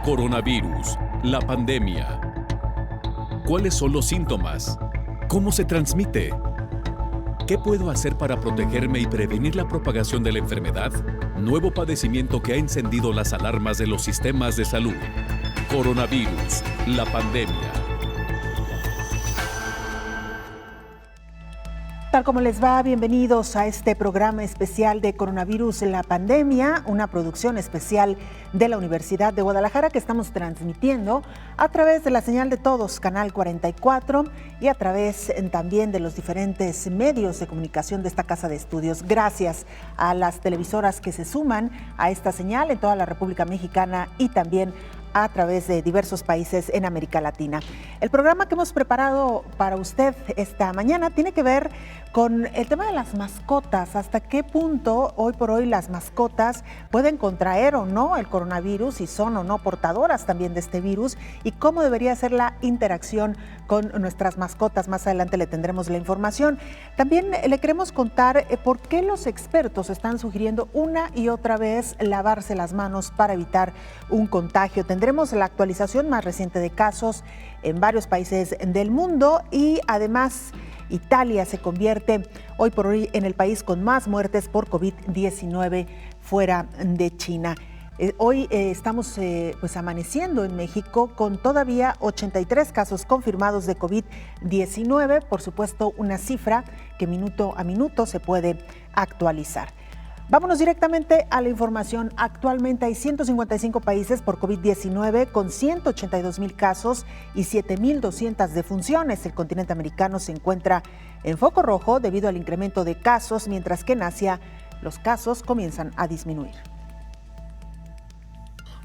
Coronavirus, la pandemia. ¿Cuáles son los síntomas? ¿Cómo se transmite? ¿Qué puedo hacer para protegerme y prevenir la propagación de la enfermedad? Nuevo padecimiento que ha encendido las alarmas de los sistemas de salud. Coronavirus, la pandemia. Tal como les va, bienvenidos a este programa especial de Coronavirus, la pandemia, una producción especial de la Universidad de Guadalajara que estamos transmitiendo a través de la señal de todos, Canal 44, y a través también de los diferentes medios de comunicación de esta casa de estudios. Gracias a las televisoras que se suman a esta señal en toda la República Mexicana y también a través de diversos países en América Latina. El programa que hemos preparado para usted esta mañana tiene que ver con el tema de las mascotas. ¿Hasta qué punto hoy por hoy las mascotas pueden contraer o no el coronavirus y son o no portadoras también de este virus? ¿Y cómo debería ser la interacción con nuestras mascotas? Más adelante le tendremos la información. También le queremos contar por qué los expertos están sugiriendo una y otra vez lavarse las manos para evitar un contagio. Tendremos la actualización más reciente de casos en varios países del mundo y además Italia se convierte hoy por hoy en el país con más muertes por COVID-19 fuera de China. Hoy estamos amaneciendo en México con todavía 83 casos confirmados de COVID-19, por supuesto una cifra que minuto a minuto se puede actualizar. Vámonos directamente a la información. Actualmente hay 155 países por COVID-19 con 182,000 casos y 7,200 defunciones. El continente americano se encuentra en foco rojo debido al incremento de casos, mientras que en Asia los casos comienzan a disminuir.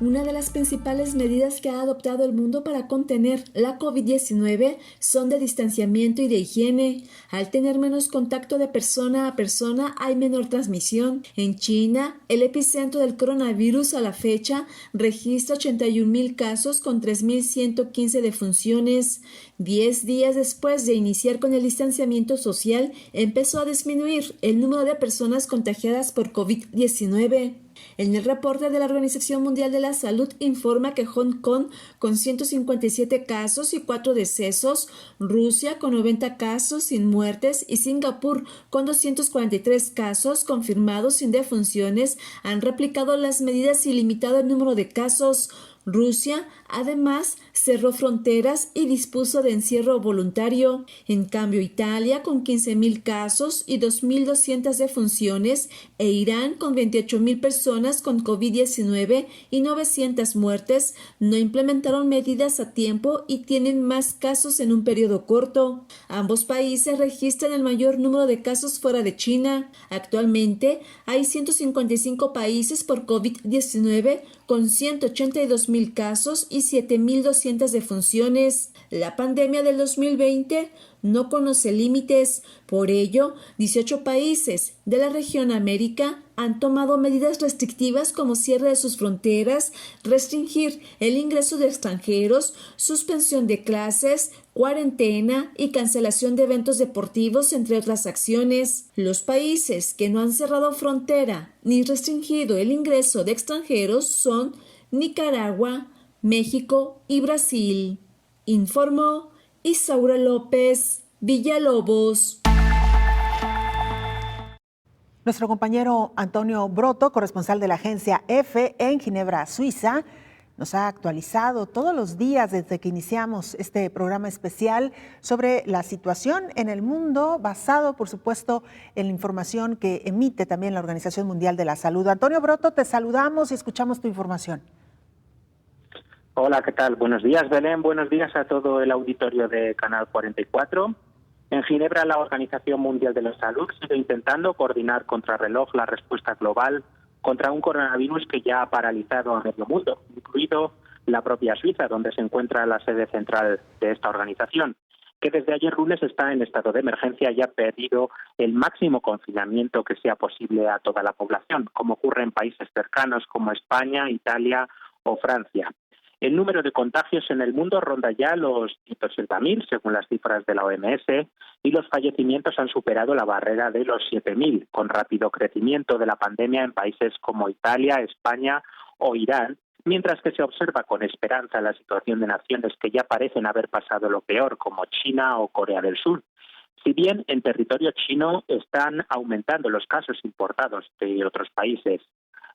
Una de las principales medidas que ha adoptado el mundo para contener la COVID-19 son de distanciamiento y de higiene. Al tener menos contacto de persona a persona, hay menor transmisión. En China, el epicentro del coronavirus a la fecha registra 81,000 casos con 3,115 defunciones. 10 días después de iniciar con el distanciamiento social, empezó a disminuir el número de personas contagiadas por COVID-19. En el reporte de la Organización Mundial de la Salud informa que Hong Kong con 157 casos y 4 decesos, Rusia con 90 casos sin muertes y Singapur con 243 casos confirmados sin defunciones han replicado las medidas y limitado el número de casos. Rusia, además, cerró fronteras y dispuso de encierro voluntario. En cambio, Italia, con 15,000 casos y 2,200 defunciones, e Irán, con 28,000 personas con COVID-19 y 900 muertes, no implementaron medidas a tiempo y tienen más casos en un periodo corto. Ambos países registran el mayor número de casos fuera de China. Actualmente, hay 155 países por COVID-19 con 182,000 casos y 7,200 defunciones. La pandemia del 2020 no conoce límites. Por ello, 18 países de la región América han tomado medidas restrictivas como cierre de sus fronteras, restringir el ingreso de extranjeros, suspensión de clases, cuarentena y cancelación de eventos deportivos, entre otras acciones. Los países que no han cerrado frontera ni restringido el ingreso de extranjeros son Nicaragua, México y Brasil. Informó Isaura López Villalobos. Nuestro compañero Antonio Broto, corresponsal de la agencia EFE en Ginebra, Suiza, nos ha actualizado todos los días desde que iniciamos este programa especial sobre la situación en el mundo, basado, por supuesto, en la información que emite también la Organización Mundial de la Salud. Antonio Broto, te saludamos y escuchamos tu información. Hola, ¿qué tal? Buenos días, Belén. Buenos días a todo el auditorio de Canal 44. En Ginebra, la Organización Mundial de la Salud sigue intentando coordinar contrarreloj la respuesta global contra un coronavirus que ya ha paralizado a medio mundo, incluido la propia Suiza, donde se encuentra la sede central de esta organización, que desde ayer lunes está en estado de emergencia y ha pedido el máximo confinamiento que sea posible a toda la población, como ocurre en países cercanos como España, Italia o Francia. El número de contagios en el mundo ronda ya los 180,000, según las cifras de la OMS, y los fallecimientos han superado la barrera de los 7,000, con rápido crecimiento de la pandemia en países como Italia, España o Irán, mientras que se observa con esperanza la situación de naciones que ya parecen haber pasado lo peor, como China o Corea del Sur. Si bien en territorio chino están aumentando los casos importados de otros países,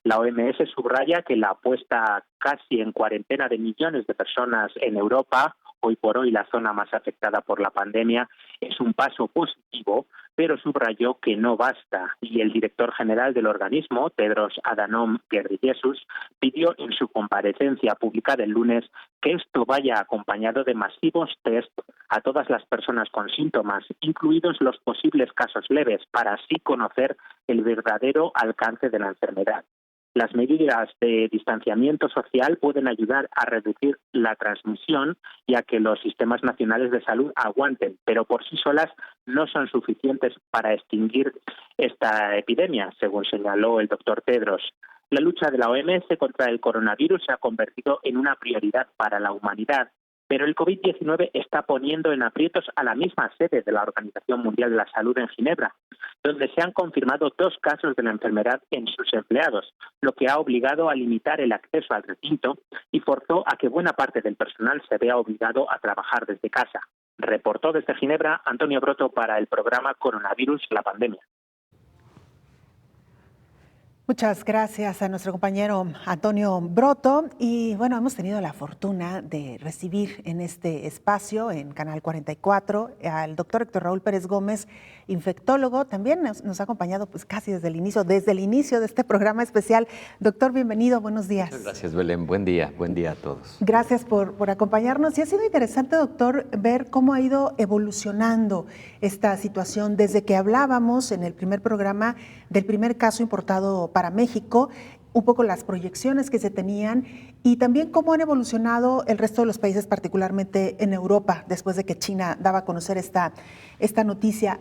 la OMS subraya que la apuesta casi en cuarentena de millones de personas en Europa, hoy por hoy la zona más afectada por la pandemia, es un paso positivo, pero subrayó que no basta. Y el director general del organismo, Tedros Adhanom Ghebreyesus, pidió en su comparecencia publicada el lunes que esto vaya acompañado de masivos test a todas las personas con síntomas, incluidos los posibles casos leves, para así conocer el verdadero alcance de la enfermedad. Las medidas de distanciamiento social pueden ayudar a reducir la transmisión y a que los sistemas nacionales de salud aguanten, pero por sí solas no son suficientes para extinguir esta epidemia, según señaló el doctor Tedros. La lucha de la OMS contra el coronavirus se ha convertido en una prioridad para la humanidad, pero el COVID-19 está poniendo en aprietos a la misma sede de la Organización Mundial de la Salud en Ginebra, donde se han confirmado 2 casos de la enfermedad en sus empleados, lo que ha obligado a limitar el acceso al recinto y forzó a que buena parte del personal se vea obligado a trabajar desde casa. Reportó desde Ginebra Antonio Broto para el programa Coronavirus, la pandemia. Muchas gracias a nuestro compañero Antonio Broto. Y bueno, hemos tenido la fortuna de recibir en este espacio, en Canal 44, al doctor Héctor Raúl Pérez Gómez, infectólogo. También nos ha acompañado pues casi desde el inicio de este programa especial. Doctor, bienvenido, buenos días. Muchas gracias, Belén. Buen día a todos. Gracias por acompañarnos. Y ha sido interesante, doctor, ver cómo ha ido evolucionando esta situación desde que hablábamos en el primer programa del primer caso importado para México, un poco las proyecciones que se tenían y también cómo han evolucionado el resto de los países, particularmente en Europa, después de que China daba a conocer esta noticia.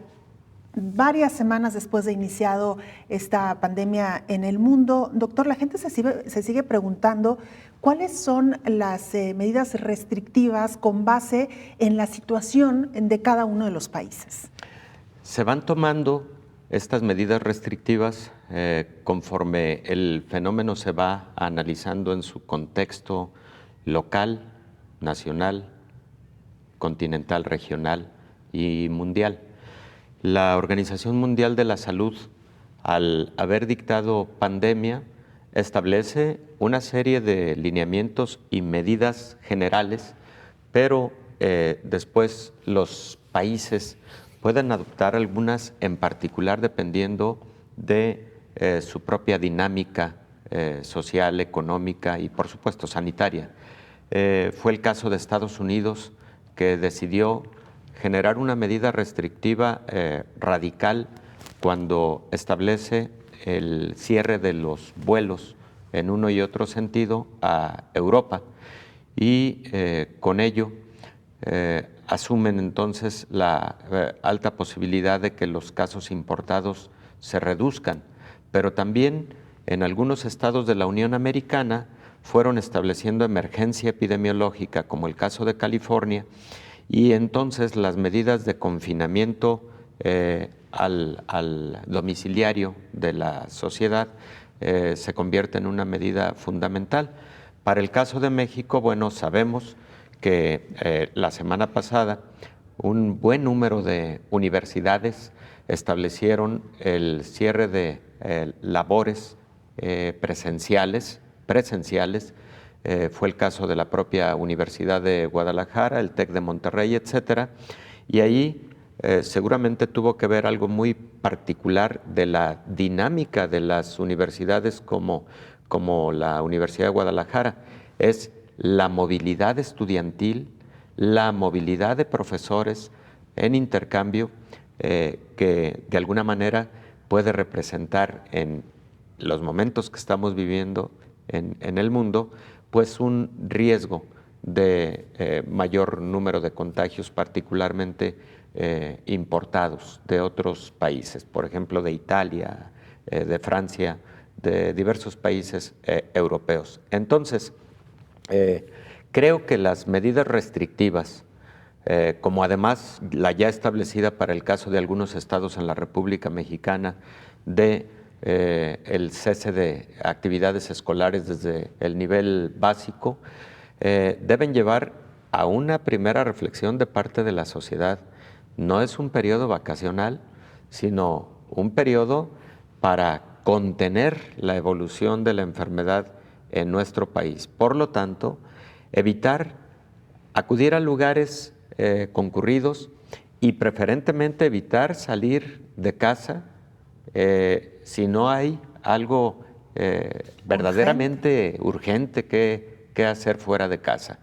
Varias semanas después de iniciado esta pandemia en el mundo, doctor, la gente se sigue preguntando cuáles son las medidas restrictivas con base en la situación de cada uno de los países. Se van tomando estas medidas restrictivas conforme el fenómeno se va analizando en su contexto local, nacional, continental, regional y mundial. La Organización Mundial de la Salud, al haber dictado pandemia, establece una serie de lineamientos y medidas generales, pero después los países pueden adoptar algunas en particular dependiendo de su propia dinámica social, económica y por supuesto sanitaria. Fue el caso de Estados Unidos, que decidió generar una medida restrictiva radical cuando establece el cierre de los vuelos en uno y otro sentido a Europa y con ello asumen entonces la alta posibilidad de que los casos importados se reduzcan, pero también en algunos estados de la Unión Americana fueron estableciendo emergencia epidemiológica, como el caso de California, y entonces las medidas de confinamiento al domiciliario de la sociedad se convierten en una medida fundamental. Para el caso de México, bueno, sabemos que la semana pasada un buen número de universidades establecieron el cierre de labores presenciales. Fue el caso de la propia Universidad de Guadalajara, el TEC de Monterrey, etcétera, y ahí seguramente tuvo que ver algo muy particular de la dinámica de las universidades como la Universidad de Guadalajara. Es la movilidad estudiantil, la movilidad de profesores en intercambio que de alguna manera puede representar en los momentos que estamos viviendo en el mundo, pues un riesgo de mayor número de contagios, particularmente importados de otros países, por ejemplo de Italia, de Francia, de diversos países europeos. Entonces, creo que las medidas restrictivas, como además la ya establecida para el caso de algunos estados en la República Mexicana, de el cese de actividades escolares desde el nivel básico, deben llevar a una primera reflexión de parte de la sociedad. No es un periodo vacacional, sino un periodo para contener la evolución de la enfermedad en nuestro país. Por lo tanto, evitar acudir a lugares concurridos y preferentemente evitar salir de casa si no hay algo verdaderamente urgente que hacer fuera de casa.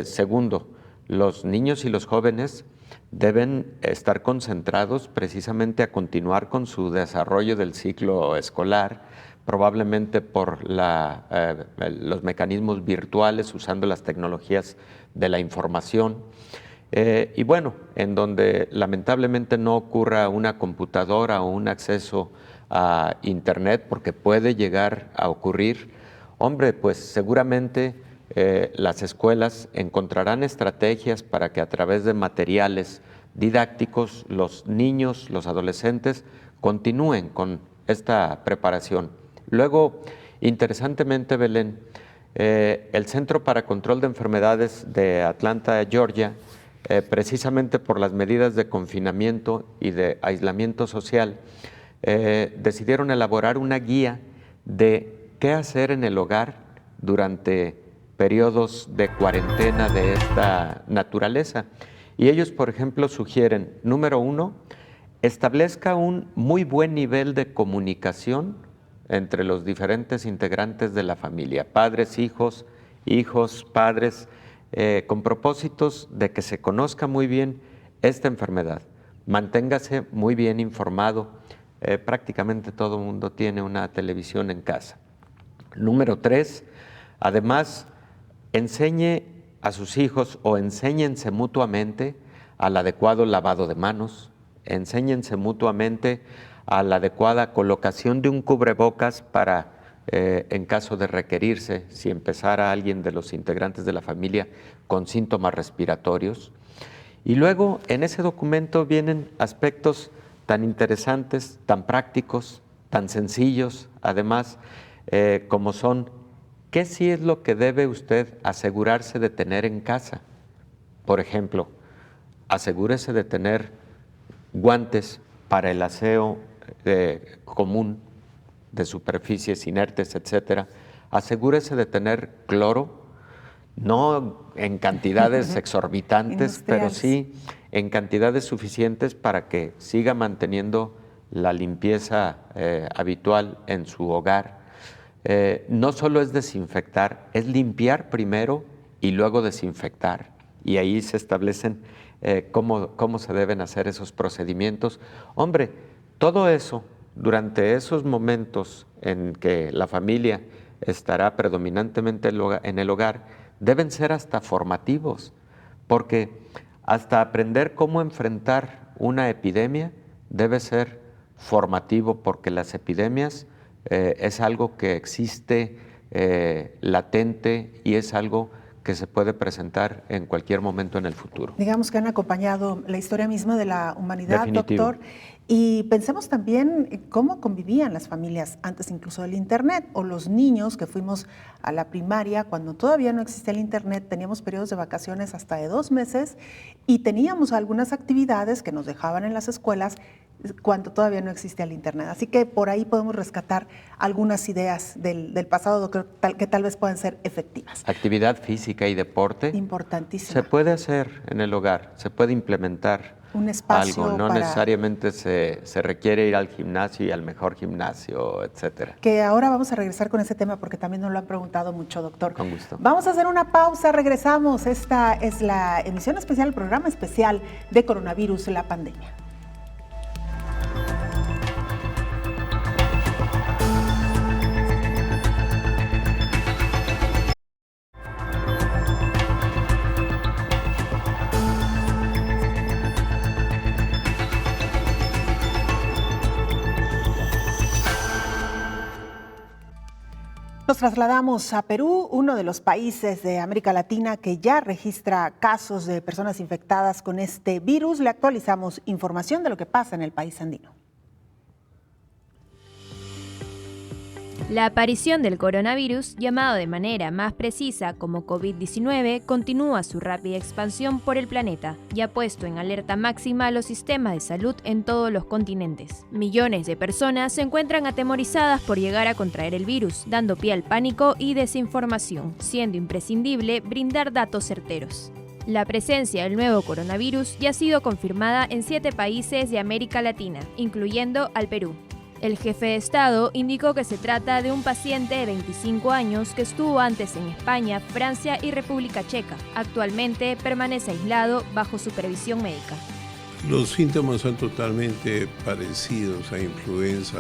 Segundo, los niños y los jóvenes deben estar concentrados precisamente a continuar con su desarrollo del ciclo escolar, probablemente por los mecanismos virtuales, usando las tecnologías de la información. Y bueno, en donde lamentablemente no ocurra una computadora o un acceso a Internet, porque puede llegar a ocurrir, hombre, pues seguramente las escuelas encontrarán estrategias para que a través de materiales didácticos los niños, los adolescentes continúen con esta preparación. Luego, interesantemente, Belén, el Centro para Control de Enfermedades de Atlanta, Georgia, precisamente por las medidas de confinamiento y de aislamiento social, decidieron elaborar una guía de qué hacer en el hogar durante periodos de cuarentena de esta naturaleza. Y ellos, por ejemplo, sugieren, número 1, establezca un muy buen nivel de comunicación entre los diferentes integrantes de la familia, padres, hijos, padres, con propósitos de que se conozca muy bien esta enfermedad. Manténgase muy bien informado. Prácticamente todo el mundo tiene una televisión en casa. Número 3, además, enseñe a sus hijos o enséñense mutuamente al adecuado lavado de manos, enséñense mutuamente a la adecuada colocación de un cubrebocas para, en caso de requerirse, si empezara alguien de los integrantes de la familia con síntomas respiratorios. Y luego en ese documento vienen aspectos tan interesantes, tan prácticos, tan sencillos, además, como son, ¿qué sí es lo que debe usted asegurarse de tener en casa? Por ejemplo, asegúrese de tener guantes para el aseo común de superficies inertes, etcétera. Asegúrese de tener cloro, no en cantidades exorbitantes, pero sí en cantidades suficientes para que siga manteniendo la limpieza habitual en su hogar. No solo es desinfectar, es limpiar primero y luego desinfectar. Y ahí se establecen cómo se deben hacer esos procedimientos. Hombre, todo eso, durante esos momentos en que la familia estará predominantemente en el hogar, deben ser hasta formativos, porque hasta aprender cómo enfrentar una epidemia debe ser formativo, porque las epidemias es algo que existe latente y es algo que se puede presentar en cualquier momento en el futuro. Digamos que han acompañado la historia misma de la humanidad, Definitivo. doctor. Y pensemos también cómo convivían las familias antes incluso del Internet, o los niños que fuimos a la primaria cuando todavía no existía el Internet, teníamos periodos de vacaciones hasta de 2 meses y teníamos algunas actividades que nos dejaban en las escuelas cuando todavía no existía el Internet. Así que por ahí podemos rescatar algunas ideas del pasado, doctor, que tal vez puedan ser efectivas. Actividad física y deporte. Importantísimo. Se puede hacer en el hogar, se puede implementar un espacio algo, no para... necesariamente se requiere ir al gimnasio y al mejor gimnasio, etcétera. Que ahora vamos a regresar con ese tema porque también nos lo han preguntado mucho, doctor. Con gusto. Vamos a hacer una pausa, regresamos. Esta es la emisión especial, el programa especial de coronavirus, la pandemia. Nos trasladamos a Perú, uno de los países de América Latina que ya registra casos de personas infectadas con este virus. Le actualizamos información de lo que pasa en el país andino. La aparición del coronavirus, llamado de manera más precisa como COVID-19, continúa su rápida expansión por el planeta y ha puesto en alerta máxima a los sistemas de salud en todos los continentes. Millones de personas se encuentran atemorizadas por llegar a contraer el virus, dando pie al pánico y desinformación, siendo imprescindible brindar datos certeros. La presencia del nuevo coronavirus ya ha sido confirmada en 7 países de América Latina, incluyendo al Perú. El jefe de Estado indicó que se trata de un paciente de 25 años que estuvo antes en España, Francia y República Checa. Actualmente permanece aislado bajo supervisión médica. Los síntomas son totalmente parecidos a influenza,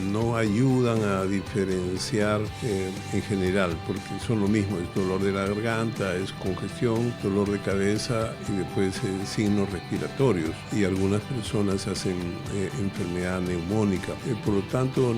no ayudan a diferenciar en general, porque son lo mismo, es dolor de la garganta, es congestión, dolor de cabeza y después signos respiratorios, y algunas personas hacen enfermedad neumónica. Por lo tanto,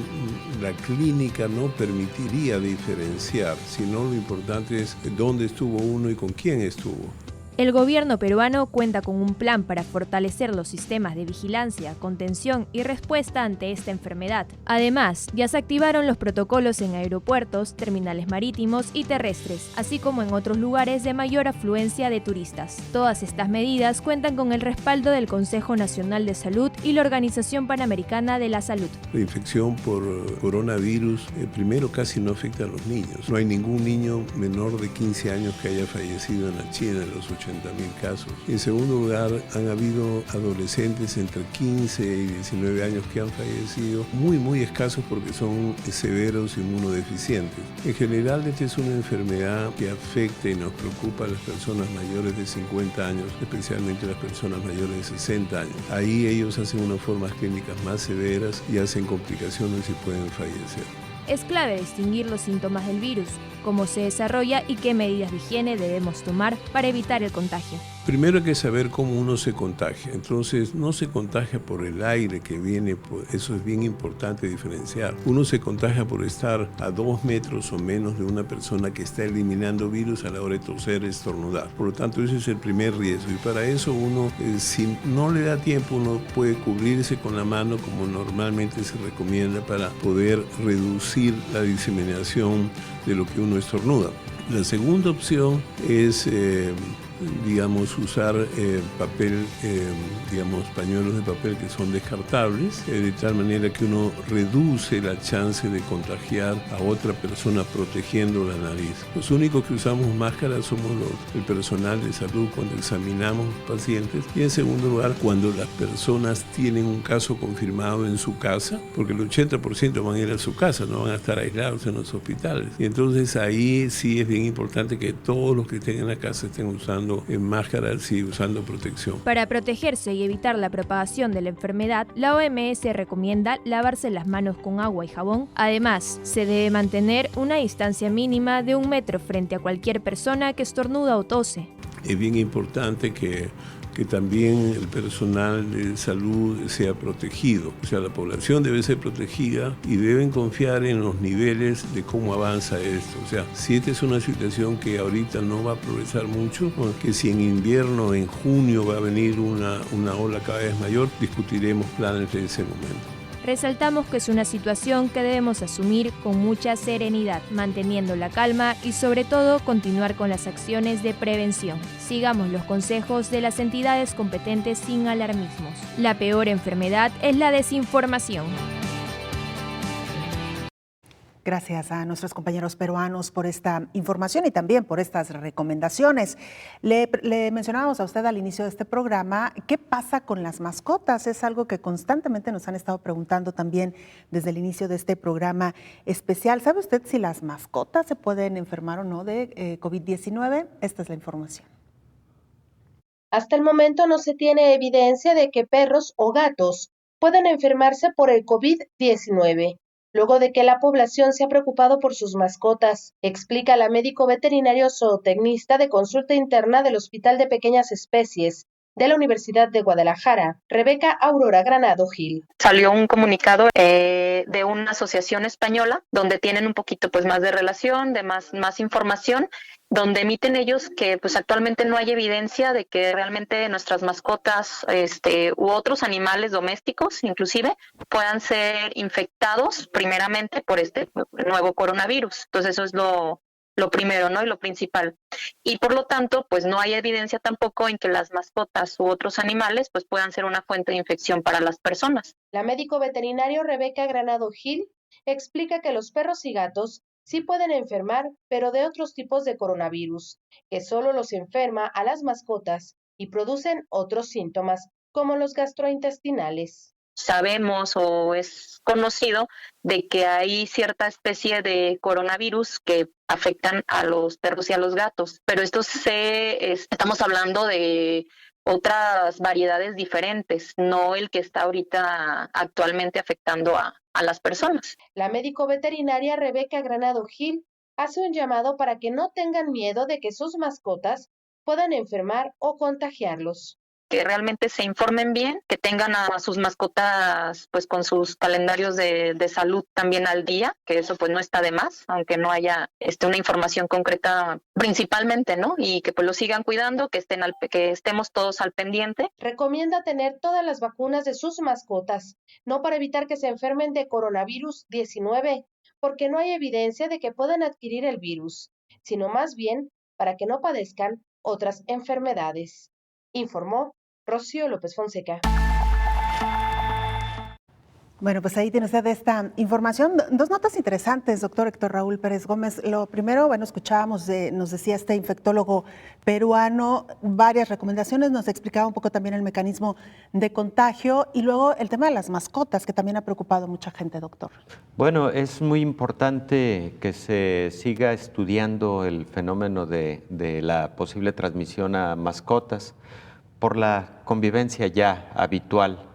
la clínica no permitiría diferenciar, sino lo importante es dónde estuvo uno y con quién estuvo. El gobierno peruano cuenta con un plan para fortalecer los sistemas de vigilancia, contención y respuesta ante esta enfermedad. Además, ya se activaron los protocolos en aeropuertos, terminales marítimos y terrestres, así como en otros lugares de mayor afluencia de turistas. Todas estas medidas cuentan con el respaldo del Consejo Nacional de Salud y la Organización Panamericana de la Salud. La infección por coronavirus, primero casi no afecta a los niños. No hay ningún niño menor de 15 años que haya fallecido en la China en los 80.000 casos. En segundo lugar, han habido adolescentes entre 15 y 19 años que han fallecido, muy escasos porque son severos inmunodeficientes. En general, esta es una enfermedad que afecta y nos preocupa a las personas mayores de 50 años, especialmente las personas mayores de 60 años. Ahí ellos hacen unas formas clínicas más severas y hacen complicaciones y pueden fallecer. Es clave distinguir los síntomas del virus, cómo se desarrolla y qué medidas de higiene debemos tomar para evitar el contagio. Primero hay que saber cómo uno se contagia. Entonces, no se contagia por el aire que viene, eso es bien importante diferenciar. Uno se contagia por estar a 2 metros o menos de una persona que está eliminando virus a la hora de toser, estornudar. Por lo tanto, ese es el primer riesgo. Y para eso uno, si no le da tiempo, uno puede cubrirse con la mano como normalmente se recomienda para poder reducir la diseminación de lo que uno estornuda. La segunda opción es usar papel, pañuelos de papel que son descartables, de tal manera que uno reduce la chance de contagiar a otra persona protegiendo la nariz. Los únicos que usamos máscaras somos el personal de salud cuando examinamos pacientes, y en segundo lugar cuando las personas tienen un caso confirmado en su casa, porque el 80% van a ir a su casa, no van a estar aislados en los hospitales. Y entonces ahí sí es bien importante que todos los que estén en la casa estén usando máscaras y usando protección. Para protegerse y evitar la propagación de la enfermedad, la OMS recomienda lavarse las manos con agua y jabón. Además, se debe mantener una distancia mínima de 1 metro frente a cualquier persona que estornuda o tose. Es bien importante que también el personal de salud sea protegido. O sea, la población debe ser protegida y deben confiar en los niveles de cómo avanza esto. O sea, si esta es una situación que ahorita no va a progresar mucho, que si en invierno, en junio, va a venir una ola cada vez mayor, discutiremos planes de ese momento. Resaltamos que es una situación que debemos asumir con mucha serenidad, manteniendo la calma y sobre todo continuar con las acciones de prevención. Sigamos los consejos de las entidades competentes sin alarmismos. La peor enfermedad es la desinformación. Gracias a nuestros compañeros peruanos por esta información y también por estas recomendaciones. Le mencionábamos a usted al inicio de este programa, ¿qué pasa con las mascotas? Es algo que constantemente nos han estado preguntando también desde el inicio de este programa especial. ¿Sabe usted si las mascotas se pueden enfermar o no de COVID-19? Esta es la información. Hasta el momento no se tiene evidencia de que perros o gatos puedan enfermarse por el COVID-19. Luego de que la población se ha preocupado por sus mascotas, explica la médico veterinario zootecnista de consulta interna del Hospital de Pequeñas Especies, de la Universidad de Guadalajara, Rebeca Aurora Granado Gil. Salió un comunicado de una asociación española donde tienen un poquito pues más de relación, de más información, donde emiten ellos que pues actualmente no hay evidencia de que realmente nuestras mascotas u otros animales domésticos inclusive puedan ser infectados primeramente por este nuevo coronavirus. Entonces eso es lo primero, ¿no? Y lo principal. Y por lo tanto, pues no hay evidencia tampoco en que las mascotas u otros animales pues puedan ser una fuente de infección para las personas. La médico veterinario Rebeca Granado Gil explica que los perros y gatos sí pueden enfermar, pero de otros tipos de coronavirus, que solo los enferma a las mascotas y producen otros síntomas, como los gastrointestinales. Sabemos o es conocido de que hay cierta especie de coronavirus que afectan a los perros y a los gatos, pero estamos hablando de otras variedades diferentes, no el que está ahorita actualmente afectando a las personas. La médico veterinaria Rebeca Granado Gil hace un llamado para que no tengan miedo de que sus mascotas puedan enfermar o contagiarlos. Que realmente se informen bien, que tengan a sus mascotas pues con sus calendarios de salud también al día, que eso pues no está de más, aunque no haya una información concreta principalmente, ¿no? Y que pues lo sigan cuidando, que estemos todos al pendiente. Recomienda tener todas las vacunas de sus mascotas, no para evitar que se enfermen de coronavirus 19, porque no hay evidencia de que puedan adquirir el virus, sino más bien para que no padezcan otras enfermedades. Informó Rocío López Fonseca. Bueno, pues ahí tiene usted esta información. Dos notas interesantes, doctor Héctor Raúl Pérez Gómez. Lo primero, bueno, escuchábamos, nos decía este infectólogo peruano, varias recomendaciones, nos explicaba un poco también el mecanismo de contagio y luego el tema de las mascotas, que también ha preocupado a mucha gente, doctor. Bueno, es muy importante que se siga estudiando el fenómeno de la posible transmisión a mascotas por la convivencia ya habitual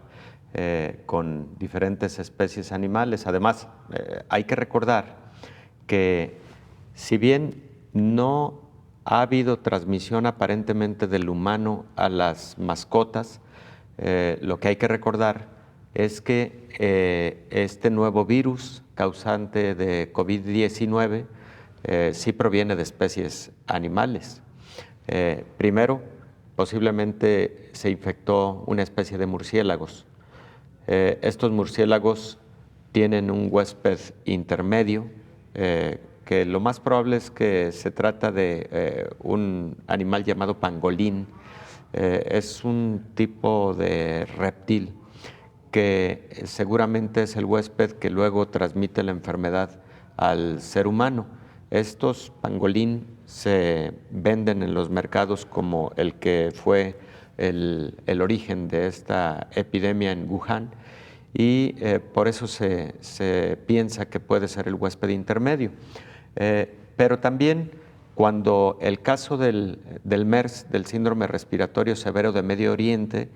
con diferentes especies animales. Además, hay que recordar que si bien no ha habido transmisión aparentemente del humano a las mascotas, lo que hay que recordar es que este nuevo virus causante de COVID-19 sí proviene de especies animales. Primero, posiblemente se infectó una especie de murciélagos. Estos murciélagos tienen un huésped intermedio, que lo más probable es que se trata de un animal llamado pangolín. Es un tipo de reptil que seguramente es el huésped que luego transmite la enfermedad al ser humano. Estos pangolín se venden en los mercados como el que fue el origen de esta epidemia en Wuhan y por eso se piensa que puede ser el huésped intermedio. Pero también cuando el caso del MERS, del síndrome respiratorio severo de Medio Oriente,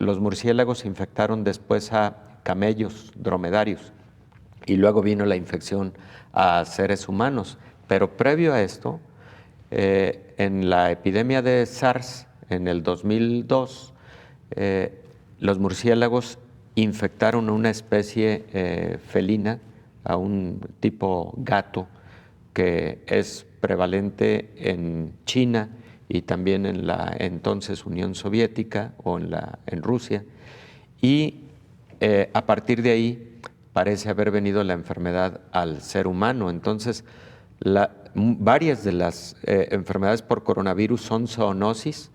los murciélagos infectaron después a camellos, dromedarios, y luego vino la infección a seres humanos. Pero previo a esto, en la epidemia de SARS, en el 2002, los murciélagos infectaron a una especie felina, a un tipo gato, que es prevalente en China y también en la entonces Unión Soviética o en Rusia. Y a partir de ahí parece haber venido la enfermedad al ser humano. Entonces, varias de las enfermedades por coronavirus son zoonosis,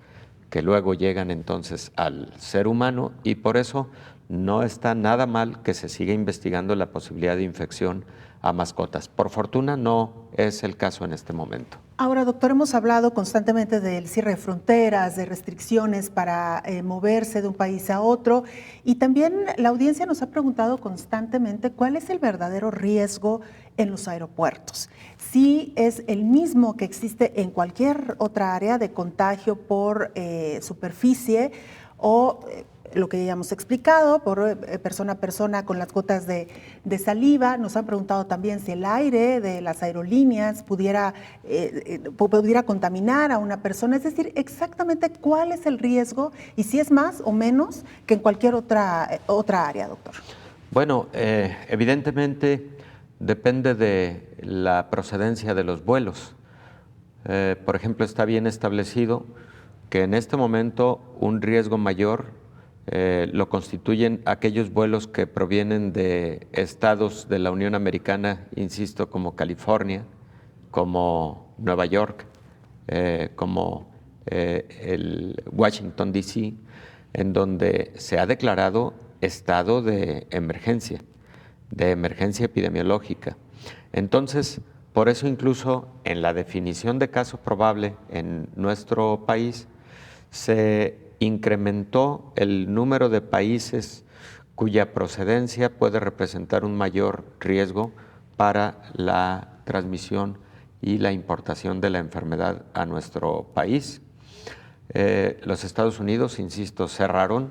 que luego llegan entonces al ser humano, y por eso no está nada mal que se siga investigando la posibilidad de infección a mascotas. Por fortuna no es el caso en este momento. Ahora, doctor, hemos hablado constantemente del cierre de fronteras, de restricciones para moverse de un país a otro, y también la audiencia nos ha preguntado constantemente cuál es el verdadero riesgo en los aeropuertos. Si es el mismo que existe en cualquier otra área de contagio por superficie o lo que ya hemos explicado, por persona a persona con las gotas de saliva. Nos han preguntado también si el aire de las aerolíneas pudiera contaminar a una persona, es decir, exactamente cuál es el riesgo y si es más o menos que en cualquier otra área, doctor. Bueno, evidentemente depende de la procedencia de los vuelos. Por ejemplo, está bien establecido que en este momento un riesgo mayor lo constituyen aquellos vuelos que provienen de estados de la Unión Americana, insisto, como California, como Nueva York, como el Washington, D.C., en donde se ha declarado estado de emergencia epidemiológica. Entonces, por eso incluso en la definición de caso probable en nuestro país se incrementó el número de países cuya procedencia puede representar un mayor riesgo para la transmisión y la importación de la enfermedad a nuestro país. Los Estados Unidos, insisto, cerraron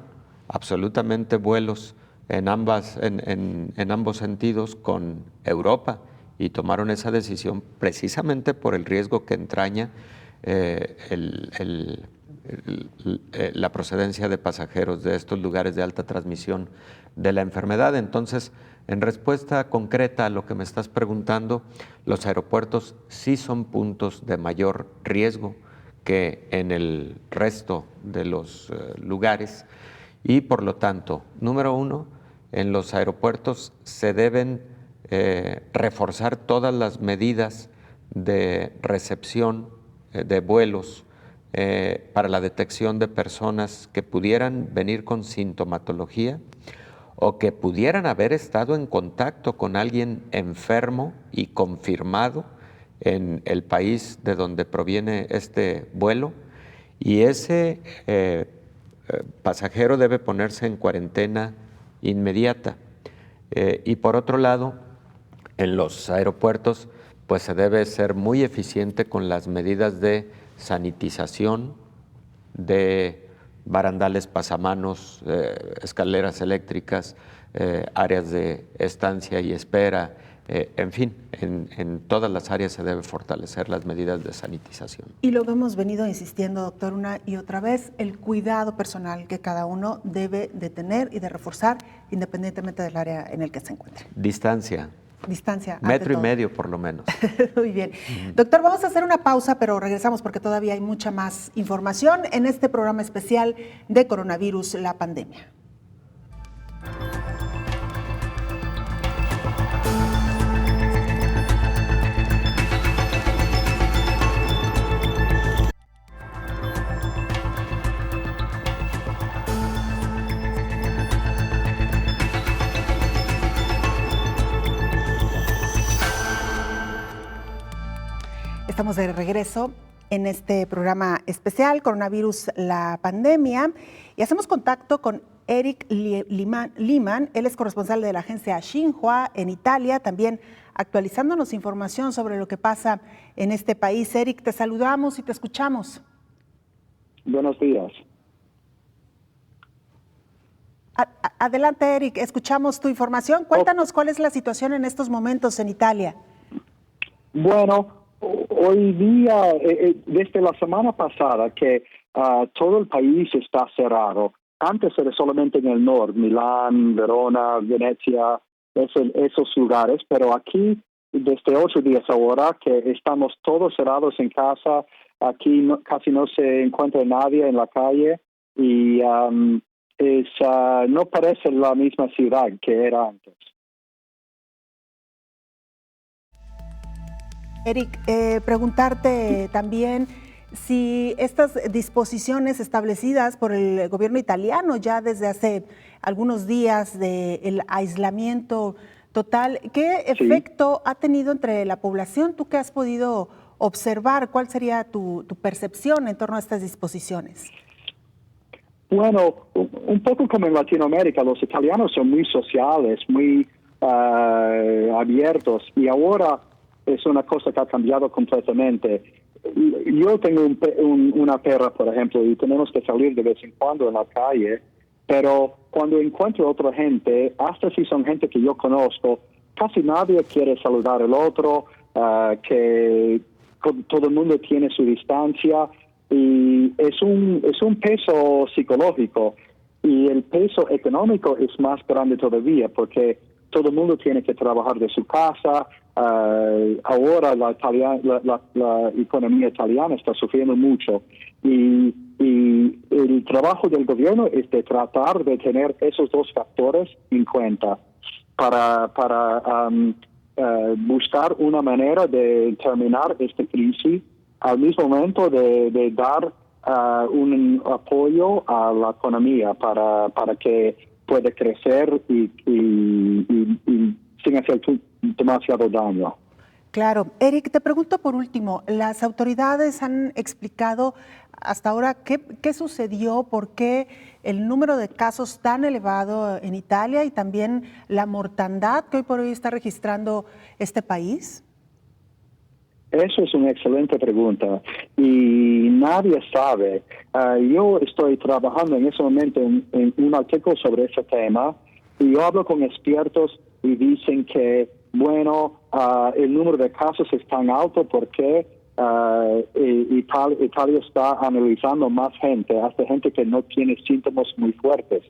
absolutamente vuelos en ambos sentidos con Europa y tomaron esa decisión precisamente por el riesgo que entraña la procedencia de pasajeros de estos lugares de alta transmisión de la enfermedad. Entonces, en respuesta concreta a lo que me estás preguntando, los aeropuertos sí son puntos de mayor riesgo que en el resto de los lugares y, por lo tanto, número uno, en los aeropuertos se deben reforzar todas las medidas de recepción de vuelos para la detección de personas que pudieran venir con sintomatología o que pudieran haber estado en contacto con alguien enfermo y confirmado en el país de donde proviene este vuelo, y ese pasajero debe ponerse en cuarentena inmediata. Y por otro lado, en los aeropuertos pues se debe ser muy eficiente con las medidas de sanitización, de barandales, pasamanos, escaleras eléctricas, áreas de estancia y espera, en fin, en todas las áreas se debe fortalecer las medidas de sanitización. Y lo que hemos venido insistiendo, doctor, una y otra vez, el cuidado personal que cada uno debe de tener y de reforzar independientemente del área en el que se encuentre. Distancia. Metro y medio por lo menos. Muy bien. Doctor, vamos a hacer una pausa, pero regresamos porque todavía hay mucha más información en este programa especial de coronavirus, la pandemia. Estamos de regreso en este programa especial, Coronavirus, la pandemia, y hacemos contacto con Eric Liman. Él es corresponsal de la agencia Xinhua en Italia, también actualizándonos información sobre lo que pasa en este país. Eric, te saludamos y te escuchamos. Buenos días. Adelante, Eric, escuchamos tu información. Cuéntanos cuál es la situación en estos momentos en Italia. Bueno, hoy día, desde la semana pasada, que todo el país está cerrado. Antes era solamente en el norte, Milán, Verona, Venecia, esos lugares, pero aquí, desde 8 días ahora, que estamos todos cerrados en casa, aquí casi no se encuentra nadie en la calle y no parece la misma ciudad que era antes. Eric, preguntarte también si estas disposiciones establecidas por el gobierno italiano ya desde hace algunos días del aislamiento total, ¿qué efecto ha tenido entre la población? ¿Tú qué has podido observar? ¿Cuál sería tu percepción en torno a estas disposiciones? Bueno, un poco como en Latinoamérica, los italianos son muy sociales, muy abiertos, y ahora es una cosa que ha cambiado completamente. Yo tengo una perra, por ejemplo, y tenemos que salir de vez en cuando en la calle, Pero cuando encuentro otra gente, hasta si son gente que yo conozco, casi nadie quiere saludar al otro, que todo el mundo tiene su distancia, y es un peso psicológico, y el peso económico es más grande todavía, porque todo el mundo tiene que trabajar de su casa. Ahora la economía italiana está sufriendo mucho, y el trabajo del gobierno es de tratar de tener esos dos factores en cuenta para buscar una manera de terminar esta crisis, al mismo momento de dar un apoyo a la economía para que pueda crecer y sin hacer demasiado daño. Claro. Eric, te pregunto por último, ¿las autoridades han explicado hasta ahora qué sucedió, por qué el número de casos tan elevado en Italia y también la mortandad que hoy por hoy está registrando este país? Eso es una excelente pregunta y nadie sabe. Yo estoy trabajando en ese momento en un artículo sobre ese tema y yo hablo con expertos y dicen que, bueno, el número de casos es tan alto porque Italia está analizando más gente, hasta gente que no tiene síntomas muy fuertes.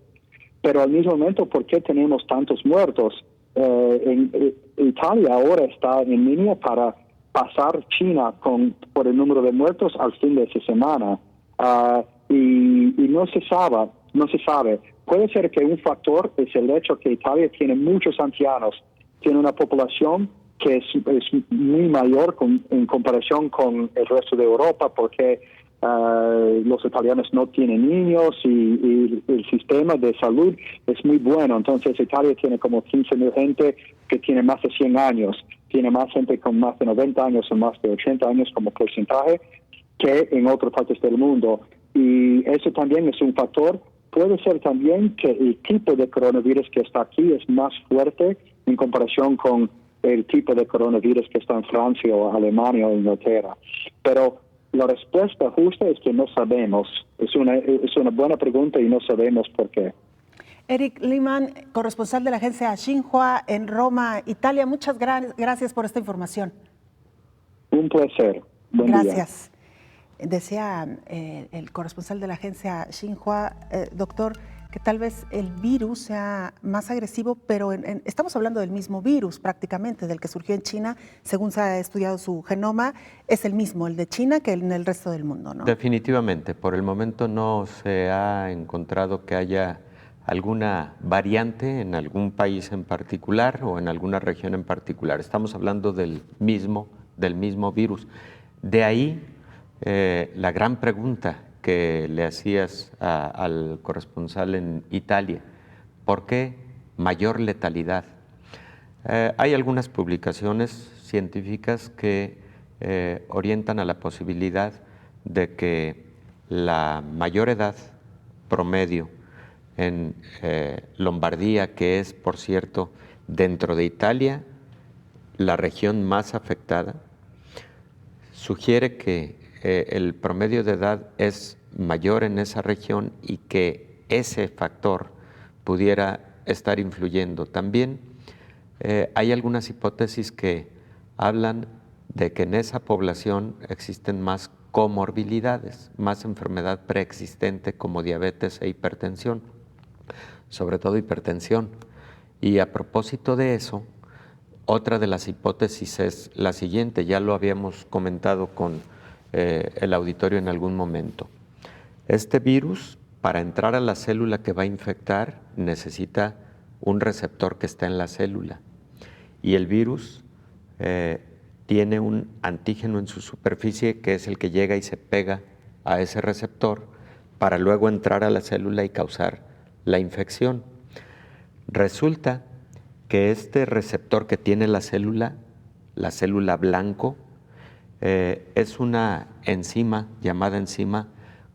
Pero al mismo momento, ¿por qué tenemos tantos muertos? Italia ahora está en línea para pasar China por el número de muertos al fin de esta semana. Y no se sabe. Puede ser que un factor es el hecho que Italia tiene muchos ancianos, tiene una población que es muy mayor en comparación con el resto de Europa, porque los italianos no tienen niños y el sistema de salud es muy bueno. Entonces Italia tiene como 15,000 gente que tiene más de 100 años, tiene más gente con más de 90 años o más de 80 años como porcentaje que en otras partes del mundo. Y eso también es un factor. Puede ser también que el tipo de coronavirus que está aquí es más fuerte en comparación con el tipo de coronavirus que está en Francia o Alemania o Inglaterra. Pero la respuesta justa es que no sabemos. Es una buena pregunta y no sabemos por qué. Eric Lehmann, corresponsal de la agencia Xinhua en Roma, Italia. Muchas gracias por esta información. Un placer. Buen Gracias. Decía el corresponsal de la agencia Xinhua, doctor, que tal vez el virus sea más agresivo, pero estamos hablando del mismo virus prácticamente, del que surgió en China, según se ha estudiado su genoma, es el mismo, el de China, que en el resto del mundo, ¿no? Definitivamente, por el momento no se ha encontrado que haya alguna variante en algún país en particular o en alguna región en particular. Estamos hablando del mismo virus. De ahí la gran pregunta que le hacías al corresponsal en Italia, ¿por qué mayor letalidad? Hay algunas publicaciones científicas que orientan a la posibilidad de que la mayor edad promedio en Lombardía, que es, por cierto, dentro de Italia, la región más afectada, sugiere que el promedio de edad es mayor en esa región y que ese factor pudiera estar influyendo. También hay algunas hipótesis que hablan de que en esa población existen más comorbilidades, más enfermedad preexistente como diabetes e hipertensión, sobre todo hipertensión. Y a propósito de eso, otra de las hipótesis es la siguiente, ya lo habíamos comentado con el auditorio en algún momento. Este virus, para entrar a la célula que va a infectar, necesita un receptor que está en la célula. Y el virus tiene un antígeno en su superficie que es el que llega y se pega a ese receptor para luego entrar a la célula y causar la infección. Resulta que este receptor que tiene la célula blanco, es una enzima llamada enzima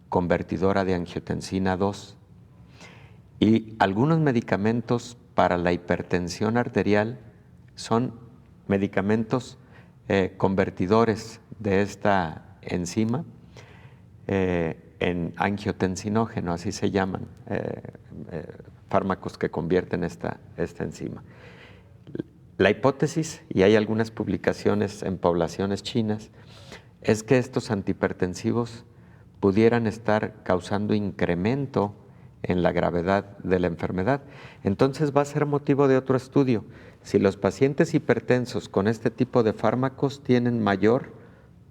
convertidora de angiotensina 2. Y algunos medicamentos para la hipertensión arterial son medicamentos convertidores de esta enzima en angiotensinógeno, así se llaman, fármacos que convierten esta enzima. La hipótesis, y hay algunas publicaciones en poblaciones chinas, es que estos antihipertensivos pudieran estar causando incremento en la gravedad de la enfermedad. Entonces va a ser motivo de otro estudio. Si los pacientes hipertensos con este tipo de fármacos tienen mayor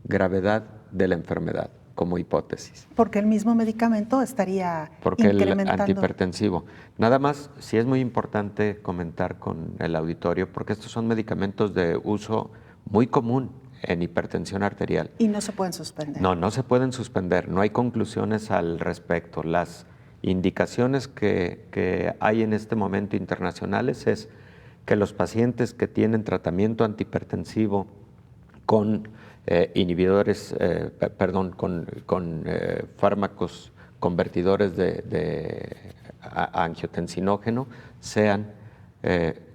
gravedad de la enfermedad, como hipótesis. Porque el mismo medicamento estaría Porque incrementando. el antihipertensivo. Nada más, sí es muy importante comentar con el auditorio, porque estos son medicamentos de uso muy común en hipertensión arterial. Y no se pueden suspender. No se pueden suspender, no hay conclusiones al respecto. Las indicaciones que hay en este momento internacionales es que los pacientes que tienen tratamiento antihipertensivo con inhibidores, con fármacos convertidores de angiotensinógeno sean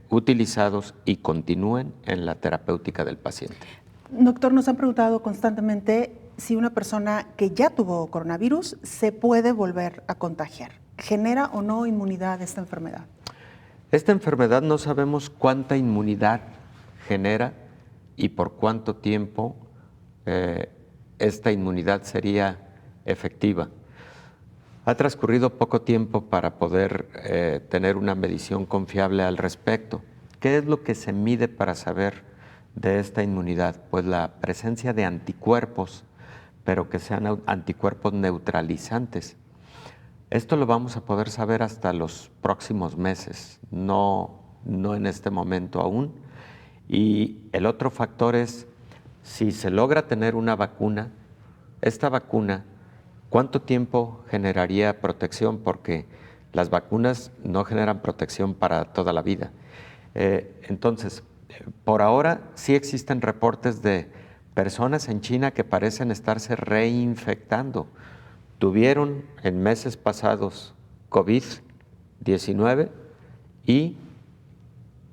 utilizados y continúen en la terapéutica del paciente. Doctor, nos han preguntado constantemente si una persona que ya tuvo coronavirus se puede volver a contagiar. ¿Genera o no inmunidad esta enfermedad? Esta enfermedad no sabemos cuánta inmunidad genera y por cuánto tiempo esta inmunidad sería efectiva. Ha transcurrido poco tiempo para poder tener una medición confiable al respecto. ¿Qué es lo que se mide para saber de esta inmunidad? Pues la presencia de anticuerpos, pero que sean anticuerpos neutralizantes. Esto lo vamos a poder saber hasta los próximos meses, no en este momento aún. Y el otro factor es, si se logra tener una vacuna, esta vacuna, ¿cuánto tiempo generaría protección? Porque las vacunas no generan protección para toda la vida. Entonces, por ahora sí existen reportes de personas en China que parecen estarse reinfectando. Tuvieron en meses pasados COVID-19 y,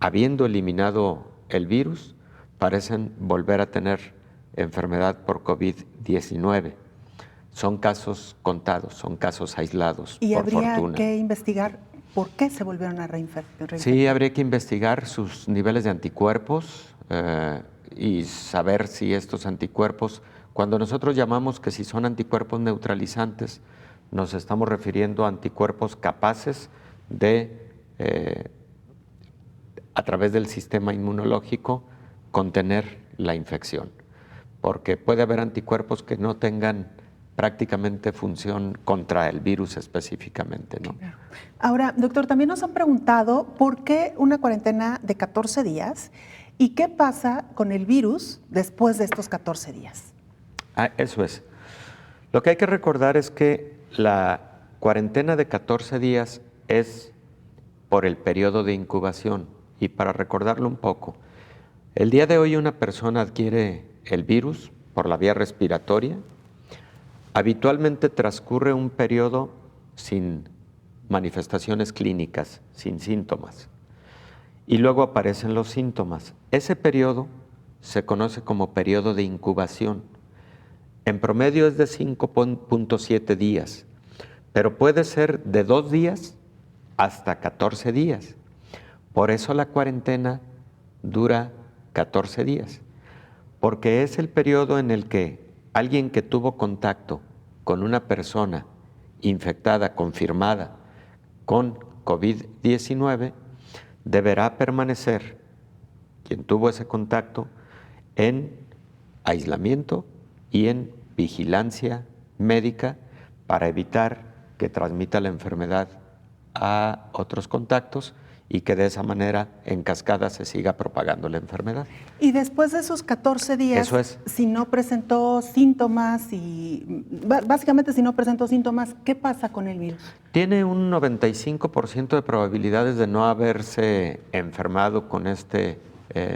habiendo eliminado el virus, parecen volver a tener enfermedad por COVID-19. Son casos contados, son casos aislados, ¿Y por habría fortuna. que investigar por qué se volvieron a reinfectar? Sí, habría que investigar sus niveles de anticuerpos y saber si estos anticuerpos, cuando nosotros llamamos que si son anticuerpos neutralizantes, nos estamos refiriendo a anticuerpos capaces de, a través del sistema inmunológico, contener la infección. Porque puede haber anticuerpos que no tengan prácticamente función contra el virus específicamente, ¿no? Ahora, doctor, también nos han preguntado por qué una cuarentena de 14 días y qué pasa con el virus después de estos 14 días. Eso es. Lo que hay que recordar es que la cuarentena de 14 días es por el periodo de incubación. Y para recordarlo un poco, el día de hoy una persona adquiere el virus por la vía respiratoria. Habitualmente transcurre un periodo sin manifestaciones clínicas, sin síntomas. Y luego aparecen los síntomas. Ese periodo se conoce como periodo de incubación. En promedio es de 5.7 días, pero puede ser de 2 días hasta 14 días. Por eso la cuarentena dura 14 días, porque es el periodo en el que alguien que tuvo contacto con una persona infectada, confirmada con COVID-19, deberá permanecer, quien tuvo ese contacto, en aislamiento y en vigilancia médica para evitar que transmita la enfermedad a otros contactos y que de esa manera en cascada se siga propagando la enfermedad. Y después de esos 14 días, si no presentó síntomas básicamente si no presentó síntomas, ¿qué pasa con el virus? Tiene un 95% de probabilidades de no haberse enfermado con este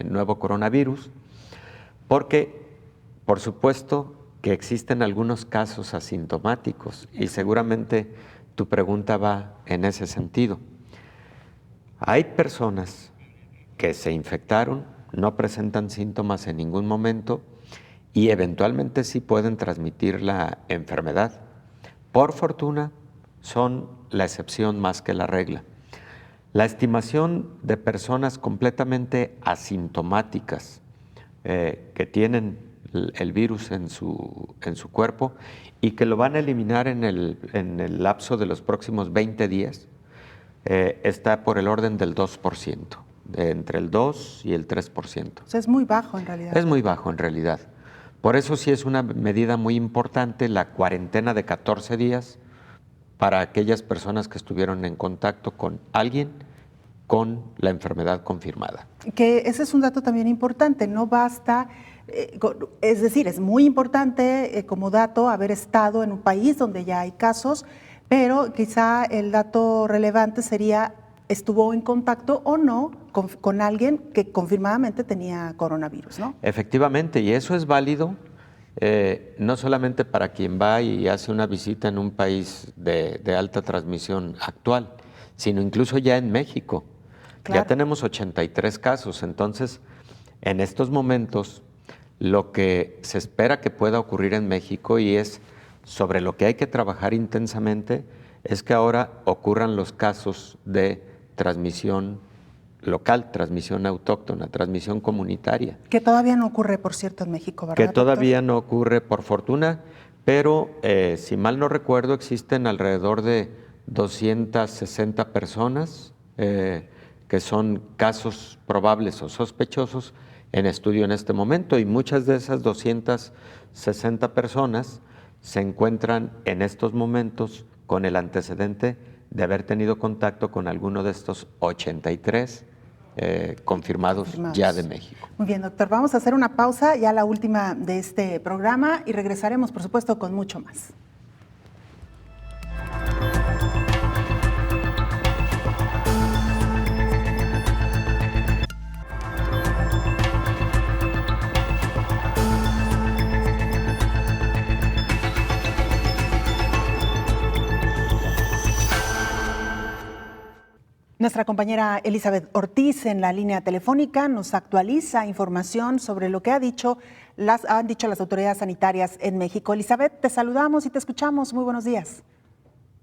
nuevo coronavirus, porque por supuesto que existen algunos casos asintomáticos y seguramente tu pregunta va en ese sentido. Hay personas que se infectaron, no presentan síntomas en ningún momento y eventualmente sí pueden transmitir la enfermedad. Por fortuna, son la excepción más que la regla. La estimación de personas completamente asintomáticas que tienen el virus en su cuerpo y que lo van a eliminar en el lapso de los próximos 20 días, está por el orden del 2%, entre el 2 y el 3%. O sea, es muy bajo en realidad. Es muy bajo en realidad. Por eso sí es una medida muy importante la cuarentena de 14 días para aquellas personas que estuvieron en contacto con alguien con la enfermedad confirmada. Que ese es un dato también importante, no basta, es decir, es muy importante como dato haber estado en un país donde ya hay casos, pero quizá el dato relevante sería, ¿estuvo en contacto o no con alguien que confirmadamente tenía coronavirus, ¿no? Efectivamente, y eso es válido no solamente para quien va y hace una visita en un país de alta transmisión actual, sino incluso ya en México. Claro. Ya tenemos 83 casos, entonces en estos momentos lo que se espera que pueda ocurrir en México y es sobre lo que hay que trabajar intensamente es que ahora ocurran los casos de transmisión local, transmisión autóctona, transmisión comunitaria. Que todavía no ocurre, por cierto, en México, ¿verdad? Que todavía no ocurre, por fortuna, pero si mal no recuerdo, existen alrededor de 260 personas que son casos probables o sospechosos en estudio en este momento y muchas de esas 260 personas se encuentran en estos momentos con el antecedente de haber tenido contacto con alguno de estos 83 confirmados ya de México. Muy bien, doctor. Vamos a hacer una pausa, ya la última de este programa, y regresaremos, por supuesto, con mucho más. Nuestra compañera Elizabeth Ortiz en la línea telefónica nos actualiza información sobre lo que han dicho las autoridades sanitarias en México. Elizabeth, te saludamos y te escuchamos. Muy buenos días.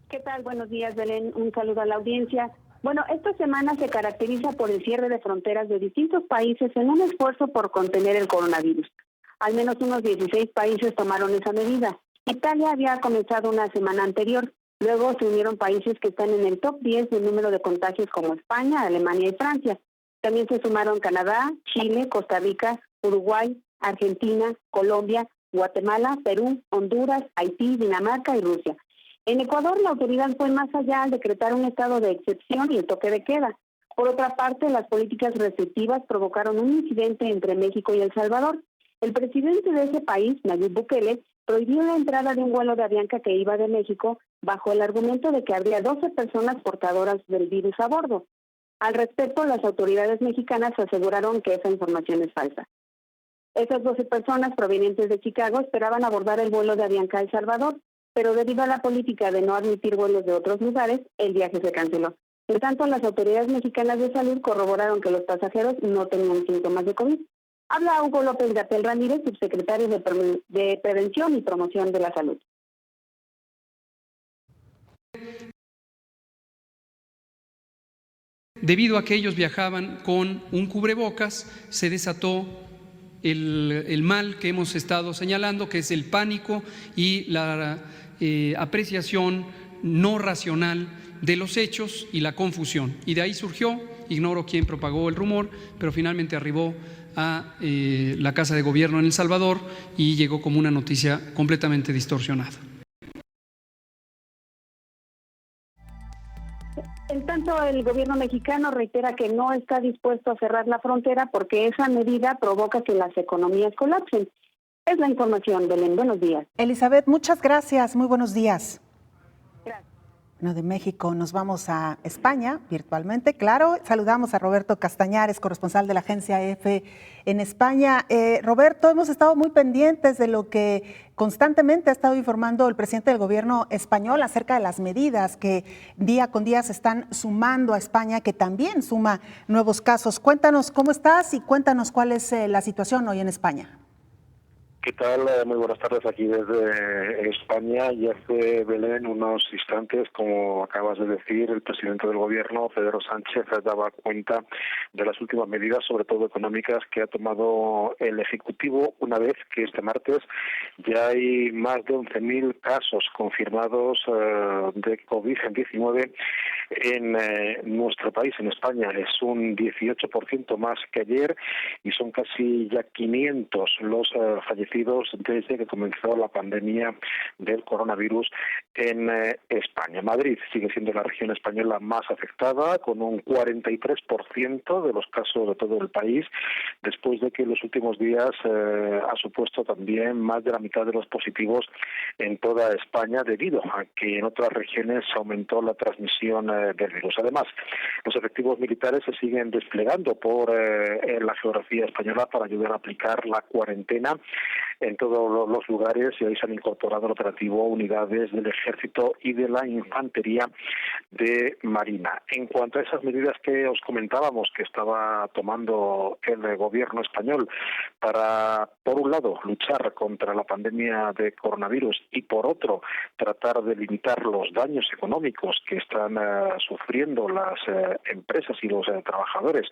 ¿Qué tal? Buenos días, Belén. Un saludo a la audiencia. Bueno, esta semana se caracteriza por el cierre de fronteras de distintos países en un esfuerzo por contener el coronavirus. Al menos unos 16 países tomaron esa medida. Italia había comenzado una semana anterior. Luego se unieron países que están en el top 10 del número de contagios como España, Alemania y Francia. También se sumaron Canadá, Chile, Costa Rica, Uruguay, Argentina, Colombia, Guatemala, Perú, Honduras, Haití, Dinamarca y Rusia. En Ecuador, la autoridad fue más allá al decretar un estado de excepción y el toque de queda. Por otra parte, las políticas restrictivas provocaron un incidente entre México y El Salvador. El presidente de ese país, Nayib Bukele, prohibió la entrada de un vuelo de Avianca que iba de México bajo el argumento de que habría 12 personas portadoras del virus a bordo. Al respecto, las autoridades mexicanas aseguraron que esa información es falsa. Esas 12 personas provenientes de Chicago esperaban abordar el vuelo de Avianca a El Salvador, pero debido a la política de no admitir vuelos de otros lugares, el viaje se canceló. En tanto, las autoridades mexicanas de salud corroboraron que los pasajeros no tenían síntomas de COVID. Habla Hugo López-Gatell Ramírez, subsecretario de Prevención y Promoción de la Salud. Debido a que ellos viajaban con un cubrebocas, se desató el mal que hemos estado señalando, que es el pánico y la apreciación no racional de los hechos y la confusión. Y de ahí surgió, ignoro quién propagó el rumor, pero finalmente arribó a la Casa de Gobierno en El Salvador y llegó como una noticia completamente distorsionada. En tanto, el gobierno mexicano reitera que no está dispuesto a cerrar la frontera porque esa medida provoca que las economías colapsen. Es la información, Belén. Buenos días. Elizabeth, muchas gracias. Muy buenos días. Gracias. Bueno, de México nos vamos a España virtualmente, claro. Saludamos a Roberto Castañares, corresponsal de la agencia EFE en España. Roberto, hemos estado muy pendientes de lo que constantemente ha estado informando el presidente del gobierno español acerca de las medidas que día con día se están sumando a España, que también suma nuevos casos. Cuéntanos cómo estás y cuéntanos cuál es la situación hoy en España. ¿Qué tal? Muy buenas tardes aquí desde España. Y hace, Belén, unos instantes, como acabas de decir, el presidente del Gobierno, Pedro Sánchez, daba cuenta de las últimas medidas, sobre todo económicas, que ha tomado el Ejecutivo una vez que este martes ya hay más de 11.000 casos confirmados de COVID-19 en nuestro país, en España. Es un 18% más que ayer y son casi ya 500 los fallecidos desde que comenzó la pandemia del coronavirus en España. Madrid sigue siendo la región española más afectada, con un 43% de los casos de todo el país, después de que en los últimos días ha supuesto también más de la mitad de los positivos en toda España, debido a que en otras regiones aumentó la transmisión del virus. Además, los efectivos militares se siguen desplegando por la geografía española para ayudar a aplicar la cuarentena en todos los lugares, y hoy se han incorporado al operativo unidades del Ejército y de la Infantería de Marina. En cuanto a esas medidas que os comentábamos que estaba tomando el Gobierno español para, por un lado, luchar contra la pandemia de coronavirus y, por otro, tratar de limitar los daños económicos que están sufriendo las empresas y los trabajadores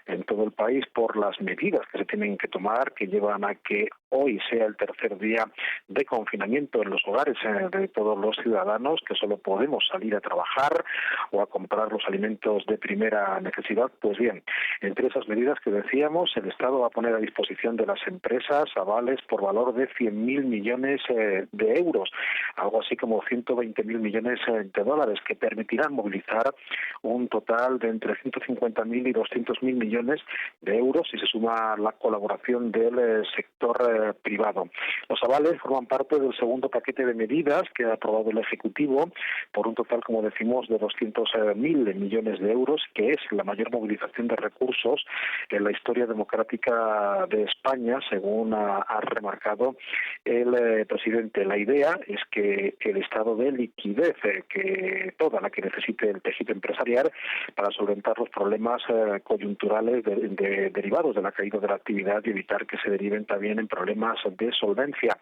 en todo el país por las medidas que se tienen que tomar, que llevan a que hoy sea el tercer día de confinamiento en los hogares de todos los ciudadanos, que solo podemos salir a trabajar o a comprar los alimentos de primera necesidad. Pues bien, entre esas medidas que decíamos, el Estado va a poner a disposición de las empresas avales por valor de 100.000 millones de euros, algo así como 120.000 millones de dólares, que permitirán movilizar un total de entre 150.000 y 200.000 millones de euros si se suma la colaboración del sector privado. Los avales forman parte del segundo paquete de medidas que ha aprobado el Ejecutivo por un total, como decimos, de 200.000 millones de euros, que es la mayor movilización de recursos en la historia democrática de España, según ha remarcado el presidente. La idea es que el estado de liquidez, que toda la que necesite el tejido empresarial para solventar los problemas coyunturales derivados de la caída de la actividad y evitar que se deriven también en problemas de solvencia,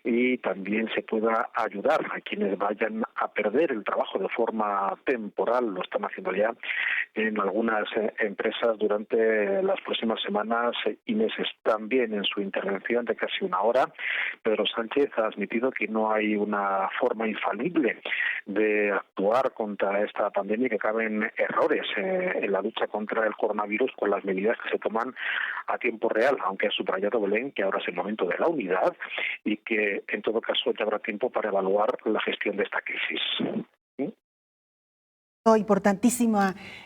y también se pueda ayudar a quienes vayan a perder el trabajo de forma temporal. Lo están haciendo ya en algunas empresas durante las próximas semanas y meses. También en su intervención de casi una hora, Pedro Sánchez ha admitido que no hay una forma infalible de actuar contra esta pandemia, que caben errores en la lucha contra el coronavirus con las medidas que se toman a tiempo real, aunque ha subrayado, Belén, que ahora es el momento de la unidad y que en todo caso ya habrá tiempo para evaluar la gestión de esta crisis. Importantísimo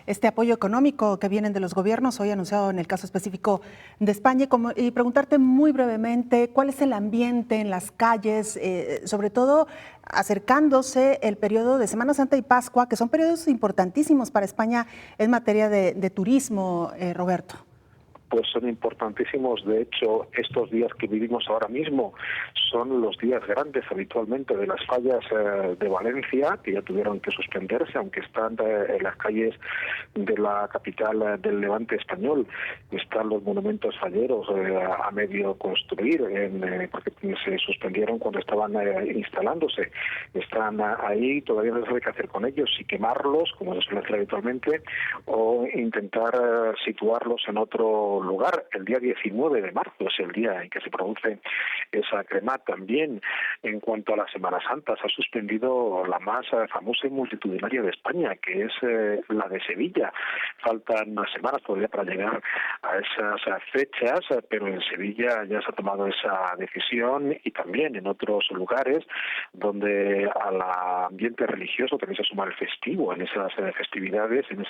este apoyo económico que vienen de los gobiernos, hoy anunciado en el caso específico de España, y preguntarte muy brevemente cuál es el ambiente en las calles, sobre todo acercándose el periodo de Semana Santa y Pascua, que son periodos importantísimos para España en materia de turismo, Roberto. Pues son importantísimos. De hecho, estos días que vivimos ahora mismo son los días grandes habitualmente de las fallas de Valencia, que ya tuvieron que suspenderse, aunque están en las calles de la capital del Levante español. Están los monumentos falleros a medio construir, porque se suspendieron cuando estaban instalándose. Están ahí, todavía no se sabe qué hacer con ellos, si quemarlos, como se suele hacer habitualmente, o intentar situarlos en otro lugar. El día 19 de marzo es el día en que se produce esa crema. También, en cuanto a la Semana Santa, se ha suspendido la más famosa y multitudinaria de España, que es la de Sevilla. Faltan unas semanas todavía para llegar a esas fechas, pero en Sevilla ya se ha tomado esa decisión, y también en otros lugares donde al ambiente religioso también se suma el festivo, en esas festividades, en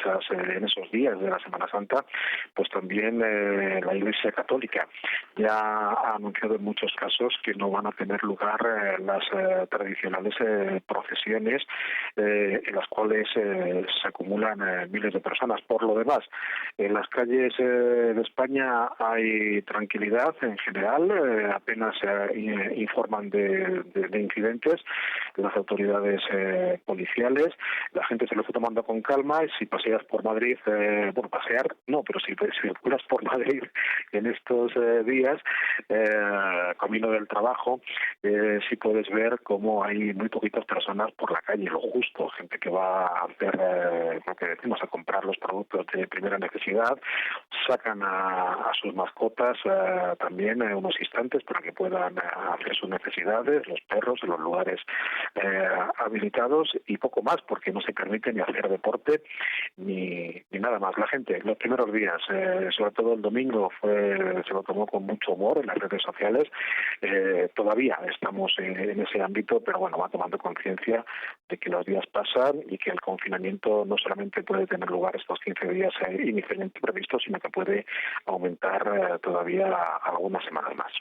esos días de la Semana Santa, pues también la Iglesia Católica ya ha anunciado en muchos casos que no van a tener lugar las tradicionales procesiones en las cuales se acumulan miles de personas. Por lo demás, en las calles de España hay tranquilidad en general, apenas informan de incidentes las autoridades policiales. La gente se lo está tomando con calma, y si paseas por Madrid, pasear no, pero si circulas por Madrid en estos días, camino del trabajo, sí puedes ver cómo hay muy poquitas personas por la calle, lo justo, gente que va a hacer lo que decimos, a comprar los productos de primera necesidad, sacan a sus mascotas también unos instantes para que puedan hacer sus necesidades, los perros en los lugares habilitados y poco más, porque no se permite ni hacer deporte ni nada más. La gente, los primeros días, sobre todo el domingo, se lo tomó con mucho humor en las redes sociales. Todavía estamos en ese ámbito, pero bueno, va tomando conciencia de que los días pasan y que el confinamiento no solamente puede tener lugar estos 15 días inicialmente previstos, sino que puede aumentar todavía algunas semanas más.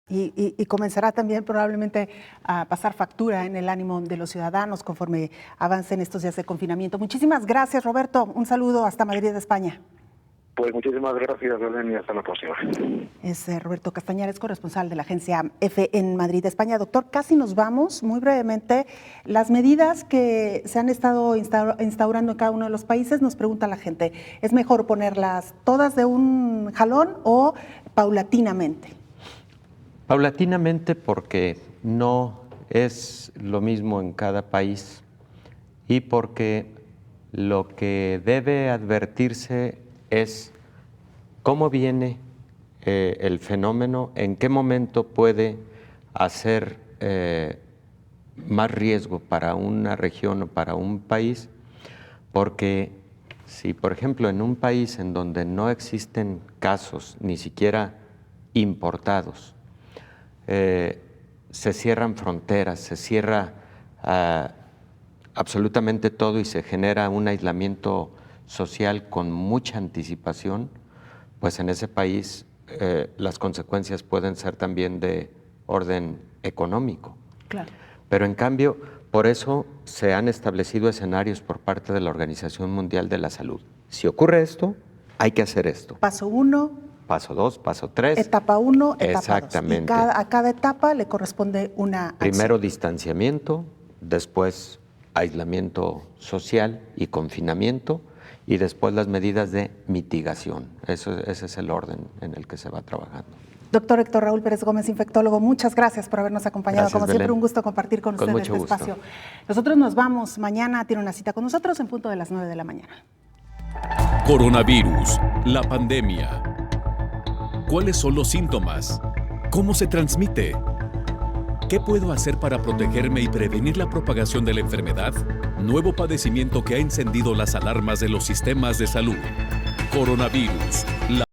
Y comenzará también probablemente a pasar factura en el ánimo de los ciudadanos conforme avancen estos días de confinamiento. Muchísimas gracias, Roberto. Un saludo hasta Madrid, España. Pues muchísimas gracias, Belén, y hasta la próxima. Es Roberto Castañares, corresponsal de la agencia EFE en Madrid, España. Doctor, casi nos vamos. Muy brevemente, las medidas que se han estado instaurando en cada uno de los países, nos pregunta la gente, ¿es mejor ponerlas todas de un jalón o paulatinamente? Paulatinamente, porque no es lo mismo en cada país y porque lo que debe advertirse es cómo viene el fenómeno, en qué momento puede hacer más riesgo para una región o para un país, porque si, por ejemplo, en un país en donde no existen casos, ni siquiera importados, se cierran fronteras, se cierra absolutamente todo y se genera un aislamiento social con mucha anticipación, pues en ese país las consecuencias pueden ser también de orden económico. Claro. Pero en cambio, por eso se han establecido escenarios por parte de la Organización Mundial de la Salud. Si ocurre esto, hay que hacer esto. Paso 1. Paso 2, paso 3. Etapa 1, etapa 2. Exactamente. Y a cada etapa le corresponde una acción. Primero distanciamiento, después aislamiento social y confinamiento, y después las medidas de mitigación. Ese es el orden en el que se va trabajando. Doctor Héctor Raúl Pérez Gómez, infectólogo, muchas gracias por habernos acompañado. Gracias, como siempre, Belén. un gusto compartir con ustedes este gusto. espacio. Nosotros nos vamos. Mañana tiene una cita con nosotros en punto de las 9 de la mañana. Coronavirus, la pandemia. ¿Cuáles son los síntomas? ¿Cómo se transmite? ¿Qué puedo hacer para protegerme y prevenir la propagación de la enfermedad? Nuevo padecimiento que ha encendido las alarmas de los sistemas de salud. Coronavirus, la